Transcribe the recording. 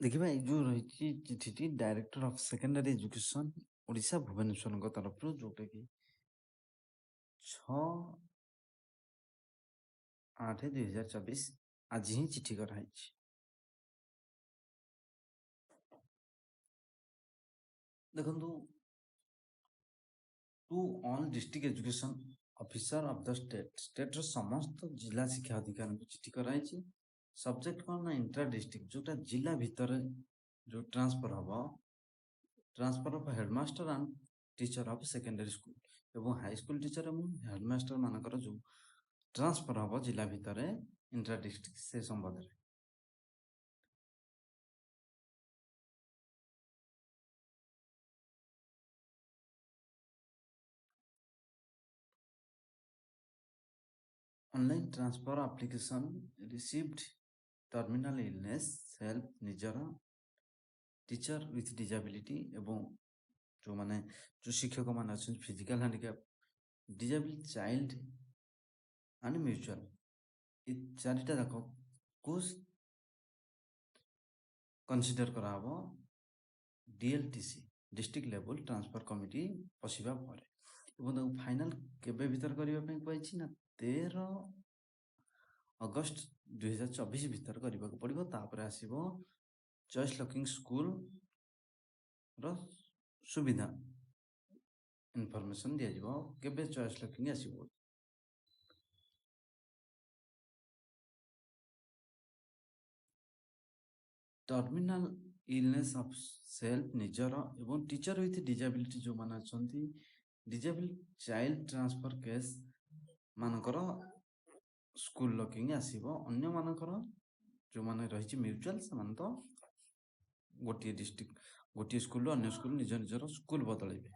ଦେଖିବା ଏଇ ଯୋଉ ରହିଛି ଚିଠିଟି director of secondary education Odisha ଭୁବନେଶ୍ୱରଙ୍କ ତରଫରୁ ଯୋଉଟା କି 6/8/2024 ଆଜି ହିଁ ଚିଠି କରାହେଇଛି। ଦେଖନ୍ତୁ, to all district education officer of the ଷ୍ଟେଟ୍ର ସମସ୍ତ ଜିଲ୍ଲା ଶିକ୍ଷା ଅଧିକାରୀଙ୍କୁ ଚିଠି କରାଯାଇଛି। ସବଜେକ୍ଟ କ'ଣ ନା ଇଣ୍ଟ୍ରା ଡିଷ୍ଟ୍ରିକ୍ଟ, ଯୋଉଟା ଜିଲ୍ଲା ଭିତରେ ଯୋଉ ଟ୍ରାନ୍ସଫର ହବ, transfer of headmaster and teacher of secondary school ଏବଂ ହାଇସ୍କୁଲ ଟିଚର ଏବଂ ହେଡମାଷ୍ଟର ମାନଙ୍କର ଯୋଉ ଟ୍ରାନ୍ସଫର ହବ ଜିଲ୍ଲା ଭିତରେ ଇଣ୍ଟ୍ରା ଡିଷ୍ଟ୍ରିକ୍ଟ ସେ ସମ୍ବନ୍ଧରେ। Online transfer application received terminal illness help ନିଜର ଟିଚର ୱିଥ ଡିଜାବିଲିଟି ଏବଂ ଯୋଉମାନେ ଯୋଉ ଶିକ୍ଷକ ମାନେ ଅଛନ୍ତି physical handicap, disable child and mutual, ଏ ଚାରିଟା ଯାକ କୁ କନସିଡର କରାହବ DLTC district level transfer committee ବସିବା ପରେ ଏବଂ ତାକୁ ଫାଇନାଲ କେବେ ଭିତରେ କରିବା ପାଇଁ କୁହାଯାଇଛି ନା 13 ଅଗଷ୍ଟ 2024 ଭିତରେ କରିବାକୁ ପଡିବ। ତାପରେ ଆସିବ ଚଏସ୍ ଲକିଂ ସ୍କୁଲ ର ସୁବିଧା ଇନଫର୍ମେସନ ଦିଆଯିବ କେବେ ଚଏସ୍ ଲକିଂ ଆସିବ। ଟର୍ମିନାଲ ଇଲନେସ୍ ଅଫ ସେଲ୍ଫ ନିଜର ଏବଂ ଟିଚର ୱିଥ ଡିଜାବିଲିଟି ଯୋଉମାନେ ଅଛନ୍ତି ଡିଜାବିଲ ଚାଇଲ୍ଡ ଟ୍ରାନ୍ସଫର କେସ୍ ମାନଙ୍କର ସ୍କୁଲ ଲକିଂ ଆସିବ। ଅନ୍ୟମାନଙ୍କର ଯୋଉମାନେ ରହିଛି ମ୍ୟୁଚୁଆଲ ସେମାନେ ତ ଗୋଟିଏ ଡିଷ୍ଟ୍ରିକ୍ଟ ଗୋଟିଏ ସ୍କୁଲରୁ ଅନ୍ୟ ସ୍କୁଲ ନିଜ ନିଜର ସ୍କୁଲ ବଦଳେଇବେ।